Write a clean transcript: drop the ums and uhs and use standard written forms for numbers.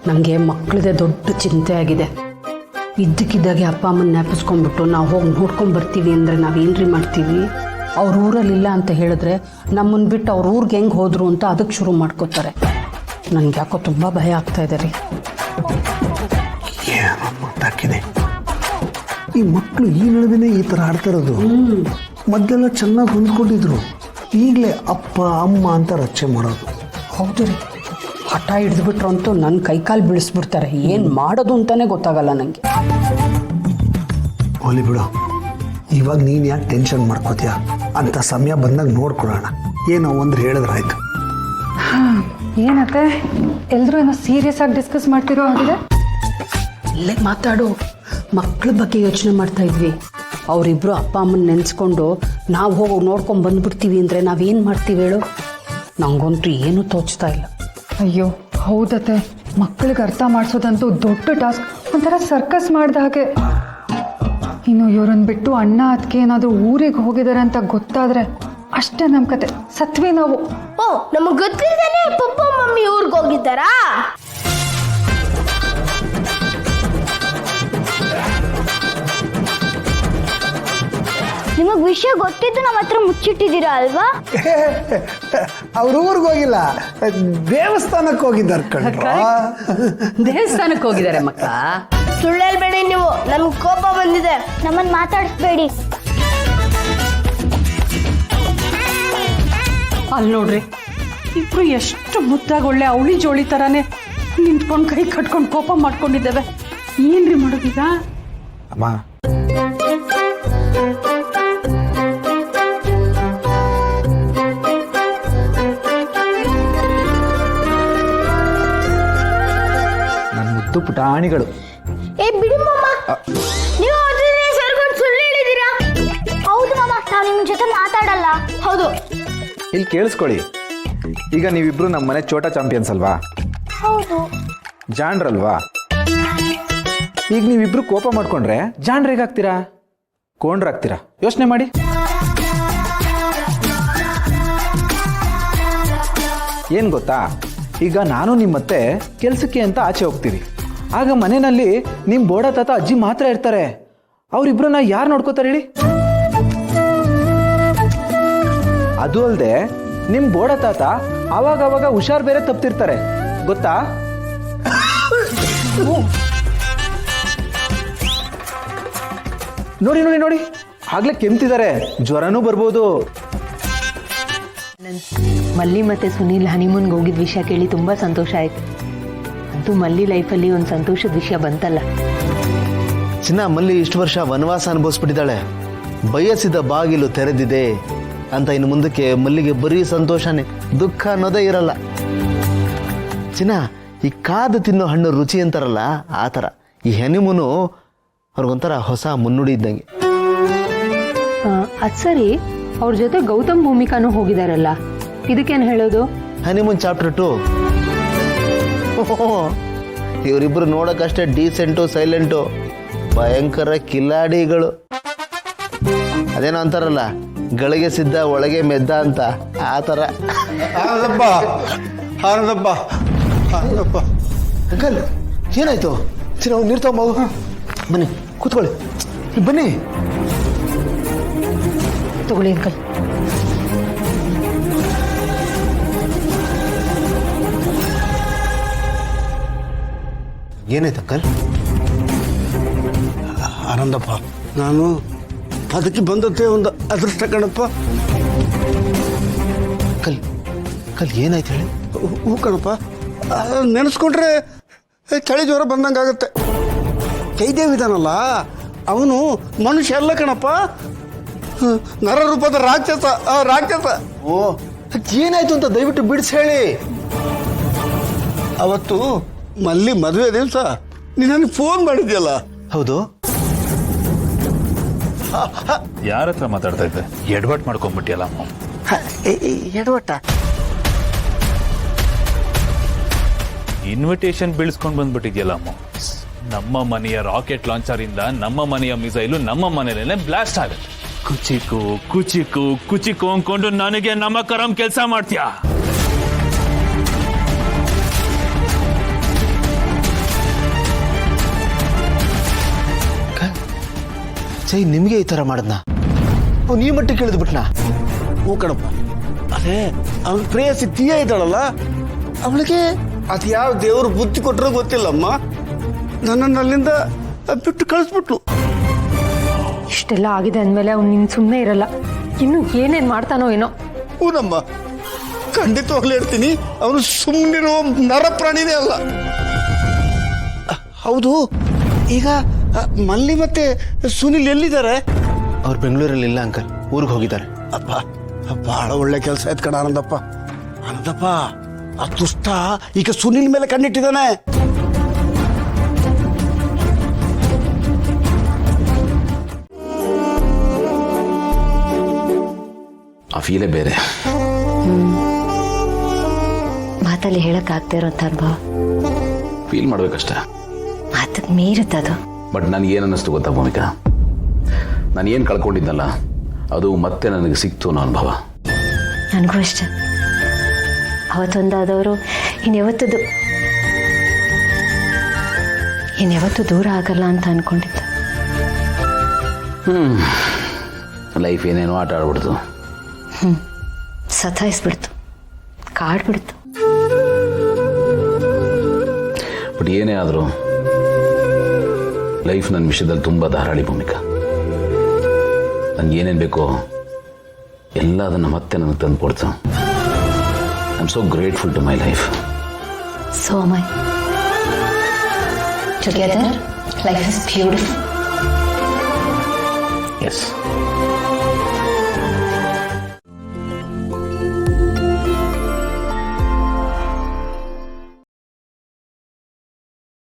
ನನಗೆ ಮಕ್ಕಳದೇ ದೊಡ್ಡ ಚಿಂತೆ ಆಗಿದೆ. ಇದ್ದಕ್ಕಿದ್ದಾಗೆ ಅಪ್ಪ ಅಮ್ಮನ ಜ್ಞಾಪಿಸ್ಕೊಂಡ್ಬಿಟ್ಟು ನಾವು ಹೋಗಿ ನೋಡ್ಕೊಂಡು ಬರ್ತೀವಿ ಅಂದರೆ ನಾವೇನ್ರಿ ಮಾಡ್ತೀವಿ? ಅವ್ರ ಊರಲ್ಲಿಲ್ಲ ಅಂತ ಹೇಳಿದ್ರೆ ನಮ್ಮನ್ನು ಬಿಟ್ಟು ಅವ್ರ ಊರಿಗೆ ಹೆಂಗೆ ಹೋದ್ರು ಅಂತ ಅದಕ್ಕೆ ಶುರು ಮಾಡ್ಕೋತಾರೆ. ನನಗೆ ಯಾಕೋ ತುಂಬ ಭಯ ಆಗ್ತಾ ಇದೆ ರೀ. ಗೊತ್ತಾಕಿದೆ, ಈ ಮಕ್ಕಳು ಈ ನಡುವೆ ಈ ಥರ ಆಡ್ತಿರೋದು. ಮೊದಲೆಲ್ಲ ಚೆನ್ನಾಗಿ ಹೊಂದ್ಕೊಂಡಿದ್ರು, ಈಗಲೇ ಅಪ್ಪ ಅಮ್ಮ ಅಂತ ರಕ್ಷೆ ಮಾಡೋದು. ಹೌದು ರೀ, ಹಠ ಹಿಡಿದ್ಬಿಟ್ರು ಅಂತೂ ನನ್ನ ಕೈಕಾಲು ಬೀಳಿಸ್ಬಿಡ್ತಾರೆ. ಏನು ಮಾಡೋದು ಅಂತಲೇ ಗೊತ್ತಾಗಲ್ಲ ನನಗೆ. ಹೋಲಿ ಬಿಡು, ಇವಾಗ ನೀನು ಯಾಕೆ ಟೆನ್ಷನ್ ಮಾಡ್ಕೋತೀಯ? ಅಂತ ಸಮಯ ಬಂದಾಗ ನೋಡ್ಕೊಳ್ಳೋಣ. ಏನೋ ಒಂದು ಹೇಳಿದ್ರಾಯ್ತು. ಏನತ್ತೆ ಎಲ್ಲರೂ ಏನೋ ಸೀರಿಯಸ್ ಆಗಿ ಡಿಸ್ಕಸ್ ಮಾಡ್ತಿರೋ ಆಗಿದೆ. ಇಲ್ಲೇ ಮಾತಾಡು. ಮಕ್ಕಳ ಬಗ್ಗೆ ಯೋಚನೆ ಮಾಡ್ತಾ ಇದ್ವಿ. ಅವರಿಬ್ರು ಅಪ್ಪ ಅಮ್ಮನ ನೆನೆಸ್ಕೊಂಡು ನಾವು ಹೋಗಿ ನೋಡ್ಕೊಂಡು ಬಂದ್ಬಿಡ್ತೀವಿ ಅಂದರೆ ನಾವೇನು ಮಾಡ್ತೀವಿ ಹೇಳು? ನಂಗಂತೂ ಏನೂ ತೋಚ್ತಾ ಇಲ್ಲ. ಅಯ್ಯೋ ಹೌದತ್ತೆ, ಮಕ್ಕಳಿಗೆ ಅರ್ಥ ಮಾಡಿಸೋದಂತೂ ದೊಡ್ಡ ಟಾಸ್ಕ್, ಒಂಥರ ಸರ್ಕಸ್ ಮಾಡ್ದ ಹಾಗೆ. ಇನ್ನು ಇವ್ರನ್ನ ಬಿಟ್ಟು ಅಣ್ಣ ಅದಕ್ಕೆ ಏನಾದರೂ ಊರಿಗೆ ಹೋಗಿದ್ದಾರೆ ಅಂತ ಗೊತ್ತಾದ್ರೆ ಅಷ್ಟೇ ನಮ್ಮ ಕತೆ, ಸತ್ವಿ ನಾವು. ಓ, ನಮಗೆ ಗೊತ್ತಿದ್ದಾನೆ ಪಪ್ಪ ಮಮ್ಮಿ ಊರಿಗೆ ಹೋಗಿದ್ದಾರಾ? ನಿಮಗೆ ವಿಷಯ ಗೊತ್ತಿದ್ದು ನಮ್ಮ ಹತ್ರ ಮುಚ್ಚಿಟ್ಟಿದ್ದೀರಾ ಅಲ್ವಾ? ಅವ್ರ ಊರಿಗೆ ಹೋಗಿಲ್ಲ, ದೇವಸ್ಥಾನಕ್ಕೆ ಹೋಗಿದ್ದಾರೆ ಕಣ್ರ. ದೇವಸ್ಥಾನಕ್ಕೆ ಹೋಗಿದ್ದಾರೆ ಮಕ್ಕ. ಸುಳ್ಳು ಹೇಳ್ಬೇಡಿ ನೀವು, ನಮ್ಗೆ ಕೋಪ ಬಂದಿದೆ. ನಮ್ಮನ್ನು ಮಾತಾಡಿಸ್ಬೇಡಿ. ಅಲ್ಲಿ ನೋಡ್ರಿ, ಇಬ್ರು ಎಷ್ಟು ಮುದ್ದಾಗಿ ಒಳ್ಳೆ ಅವಳಿ ಜೋಳಿ ಥರನೇ ನಿಂತ್ಕೊಂಡು ಕೈ ಕಟ್ಕೊಂಡು ಕೋಪ ಮಾಡ್ಕೊಂಡಿದ್ದೇವೆ. ಏನ್ರಿ ಮಾಡೋದೀಗ? ಅಮ್ಮ, ನನ್ನ ಮುದ್ದು ಪುಟಾಣಿಗಳು. ಏ ಬಿಡಿ ಮಾಮ, ನೀವು ಸರ್ಕೊಂಡು ಸುಳ್ಳು ಹೇಳಿದ್ದೀರಾ. ಹೌದು ಮಾಮ, ನಾವು ನಿಮ್ಮ ಜೊತೆ ಮಾತಾಡಲ್ಲ. ಹೌದು. ಇಲ್ಲಿ ಕೇಳಿಸ್ಕೊಳ್ಳಿ, ಈಗ ನೀವಿಬ್ರು ನಮ್ಮ ಮನೆ ಚೋಟಾ ಚಾಂಪಿಯನ್ಸ್ ಅಲ್ವಾ? ಹೌದು. ಜಾಣ್ರಲ್ವಾ? ಈಗ ನೀವಿಬ್ರು ಕೋಪ ಮಾಡ್ಕೊಂಡ್ರೆ ಜಾಣ್ರ ಹೇಗಾಗ್ತೀರಾ? ಕೊಂಡ್ರಾಗ್ತೀರಾ? ಯೋಚನೆ ಮಾಡಿ. ಏನು ಗೊತ್ತಾ, ಈಗ ನಾನು ನಿಮ್ಮತ್ತೆ ಕೆಲಸಕ್ಕೆ ಅಂತ ಆಚೆ ಹೋಗ್ತೀವಿ. ಆಗ ಮನೆಯಲ್ಲಿ ನಿಮ್ಮ ಬೋಡ ತಾತ ಅಜ್ಜಿ ಮಾತ್ರ ಇರ್ತಾರೆ. ಅವರಿಬ್ರನ್ನ ಯಾರು ನೋಡ್ಕೋತಾರೆ ಹೇಳಿ? ಅದು ಅಲ್ಲದೆ ನಿಮ್ಮ ಬೋಡ ತಾತ ಅವಾಗ ಹುಷಾರ್ ಬೇರೆ ತಪ್ತಿರ್ತಾರೆ, ಗೊತ್ತಾ? ನೋಡಿ ನೋಡಿ ನೋಡಿ, ಆಗ್ಲೇ ಕೆಮ್ತಿದ್ದಾರೆ, ಜ್ವರನೂ ಬರ್ಬೋದು. ಮಲ್ಲಿ ಮತ್ತು ಸುನೀಲ್ ಹನಿಮೂನ್ಗೆ ಹೋಗಿದ್ದ ವಿಷಯ ಕೇಳಿ ತುಂಬ ಸಂತೋಷ ಆಯಿತು. ಅಂತೂ ಮಲ್ಲಿ ಲೈಫಲ್ಲಿ ಒಂದು ಸಂತೋಷದ ವಿಷಯ ಬಂತಲ್ಲ. ಚಿನ್ನ, ಮಲ್ಲಿ ಇಷ್ಟು ವರ್ಷ ವನವಾಸ ಅನುಭವಿಸ್ಬಿಟ್ಟಿದ್ದಾಳೆ. ಬಯಸಿದ ಬಾಗಿಲು ತೆರೆದಿದೆ ಅಂತ ಇನ್ನು ಮುಂದಕ್ಕೆ ಮಲ್ಲಿಗೆ ಬರೀ ಸಂತೋಷನೇ, ದುಃಖ ಅನ್ನೋದೇ ಇರಲ್ಲ. ಚಿನ್ನ, ಈ ಕಾದು ತಿನ್ನೋ ಹಣ್ಣು ರುಚಿ ಅಂತಾರಲ್ಲ, ಆ ಥರ ಈ ಹನಿಮೂನು ಅವ್ರಿಗೊಂಥರ ಹೊಸ ಮುನ್ನುಡಿ ಇದ್ದಂಗೆ. ಅದು ಸರಿ, ಅವ್ರ ಜೊತೆ ಗೌತಮ್ ಭೂಮಿಕಾನು ಹೋಗಿದಾರಲ್ಲ, ಇದಕ್ಕೇನು ಹೇಳೋದು? Honeymoon chapter 2. ಇವರಿಬ್ರು ನೋಡೋಕ್ಕಷ್ಟೇ ಡೀಸೆಂಟು, ಸೈಲೆಂಟು, ಭಯಂಕರ ಕಿಲಾಡಿಗಳು. ಅದೇನೋ ಅಂತಾರಲ್ಲ, ಗಳಿಗೆ ಸಿದ್ಧ ಒಳಗೆ ಮೆದ್ದ ಅಂತ, ಆ ಥರ. ಅಂಕಲ್, ಏನಾಯ್ತು? ಸರಿ, ಅವ್ನು ನೀರು ತಗೊಂಬ. ಬನ್ನಿ ಕೂತ್ಕೊಳ್ಳಿ, ಬನ್ನಿ. ತಗೊಳ್ಳಿ ಅಂಕಲ್. ಏನಾಯ್ತು ಅಂಕಲ್? ಆನಂದಪ್ಪ, ನಾನು ಅದಕ್ಕೆ ಬಂದತ್ತೆ ಒಂದು ಅದೃಷ್ಟ ಕಣಪ್ಪ. ಕಲ್ ಏನಾಯ್ತು ಹೇಳಿ? ಹೂ ಕಣಪ್ಪ, ನೆನೆಸ್ಕೊಂಡ್ರೆ ಚಳಿ ಜ್ವರ ಬಂದಂಗಾಗತ್ತೆ. ಜಯದೇವ್ ಇದಾನಲ್ಲ, ಅವನು ಮನುಷ್ಯ ಅಲ್ಲ ಕಣಪ್ಪ, ನರರೂಪದ ರಾಕ್ಷಸ. ಓ, ಏನಾಯ್ತು ಅಂತ ದಯವಿಟ್ಟು ಬಿಡಿಸಿ ಹೇಳಿ. ಅವತ್ತು ಮಲ್ಲಿ ಮದುವೆ ದಿವಸ ನೀನು ನನಗೆ ಫೋನ್ ಮಾಡಿದ್ಯಲ್ಲ? ಹೌದು. ಯಾರ ಹತ್ರ ಮಾತಾಡ್ತಾ ಇದ್ದೆ? ಎಡವಟ್ ಮಾಡ್ಕೊಂಡ್ಬಿಟ್ಟಿಯಲ್ಲ. ಎಡವಟ್ಟ? ಇನ್ವಿಟೇಷನ್ ಬೀಳ್ಸ್ಕೊಂಡ್ ಬಂದ್ಬಿಟ್ಟಿದ್ಯಲ್ಲ ಅಮ್ಮ. ನಮ್ಮ ಮನೆಯ ರಾಕೆಟ್ ಲಾಂಚರ್ ಇಂದ ನಮ್ಮ ಮನೆಯ ಮಿಸೈಲು ನಮ್ಮ ಮನೆಯಲ್ಲೇ ಬ್ಲಾಸ್ಟ್ ಆಗುತ್ತೆ. ಕುಚಿಕು ಕುಚಿಕು ಕುಚಿಕು ಅಂದ್ಕೊಂಡು ನನಗೆ ನಮ್ಮ ಕರಂ ಕೆಲಸ ಮಾಡ್ತೀಯಾ? ಸೈ ನಿಮಗೆ ಈ ಥರ ಮಾಡದ್ನ ಅವ್ನು ಈ ಮಟ್ಟಿಗೆ ಕೇಳಿದ್ ಬಿಟ್ನಾ? ಹ್ಞೂ ಕಣಪ್ಪ, ಅದೇ ಅವನ ಪ್ರೇಯಸಿ ತೀಯ ಇದ್ದಾಳಲ್ಲ, ಅವಳಿಗೆ ಅದು ಯಾವ ದೇವರು ಬುದ್ಧಿ ಕೊಟ್ಟರೋ ಗೊತ್ತಿಲ್ಲಮ್ಮ, ನನ್ನನ್ನು ಅಲ್ಲಿಂದ ಬಿಟ್ಟು ಕಳಿಸ್ಬಿಟ್ಲು. ಇಷ್ಟೆಲ್ಲ ಆಗಿದೆ ಅಂದಮೇಲೆ ಅವ್ನು ನಿನ್ನ ಸುಮ್ಮನೆ ಇರಲ್ಲ. ಇನ್ನು ಏನೇನು ಮಾಡ್ತಾನೋ ಏನೋ. ಹೂನಮ್ಮ, ಖಂಡಿತವಾಗ್ಲೂ ಹೇಳ್ತೀನಿ, ಅವನು ಸುಮ್ಮನಿರೋ ನರ ಪ್ರಾಣಿನೇ ಅಲ್ಲ. ಹೌದು, ಈಗ ಮಲ್ಲಿ ಮತ್ತೆ ಸುನಿಲ್ ಎಲ್ಲಿದ್ದಾರೆ? ಅವ್ರು ಬೆಂಗಳೂರಲ್ಲಿ ಇಲ್ಲ ಅಂಕಲ್, ಊರಿಗೆ ಹೋಗಿದ್ದಾರೆ. ಅಪ್ಪ, ಬಹಳ ಒಳ್ಳೆ ಕೆಲಸ ಆಯ್ತು ಕಣ ಆನಂದಪ್ಪ. ಆನಂದಪ್ಪ, ಆ ದುಷ್ಟ ಈಗ ಸುನಿಲ್ ಮೇಲೆ ಕಣ್ಣಿಟ್ಟಿದ್ದಾನೆ. ಆ ಫೀಲೇ ಬೇರೆ. ಮಾತಲ್ಲಿ ಹೇಳಕ್ ಆಗ್ತಾ ಇರೋಂಥ ಅನುಭವ ಫೀಲ್ ಮಾಡ್ಬೇಕಷ್ಟೆ. ಮಾತಕ್ಕೆ ಮೀರುತ್ತದು. ಬಟ್ ನನಗೆ ಏನು ಅನ್ನಿಸ್ತು ಗೊತ್ತಾ ಭೂಮಿಕಾ, ನಾನು ಏನು ಕಳ್ಕೊಂಡಿದ್ನಲ್ಲ ಅದು ಮತ್ತೆ ನನಗೆ ಸಿಕ್ತು ಅನ್ನೋ ಅನುಭವ. ನನಗೂ ಅಷ್ಟೆ. ಅವತ್ತೊಂದಾದವರು ಇನ್ಯಾವತ್ತೂ ದೂರ ಆಗಲ್ಲ ಅಂತ ಅನ್ಕೊಂಡಿದ್ದೆ. ಲೈಫ್ ಏನೇನೋ ಆಟ ಆಡ್ಬಿಡ್ತು. ಸತಾಯಿಸ್ಬಿಡ್ತು, ಕಾಡ್ಬಿಡ್ತು. ಬಟ್ ಏನೇ ಆದರೂ ಲೈಫ್ ನನ್ನ ವಿಷಯದಲ್ಲಿ ತುಂಬ ಧಾರಾಳಿ ಭೂಮಿಕಾ. ನನಗೆ ಏನೇನು ಬೇಕೋ ಎಲ್ಲ ಅದನ್ನು ಮತ್ತೆ ನನಗೆ ತಂದು ಕೊಡ್ತು. I am so grateful to my life. So am I. Together, life is beautiful. S.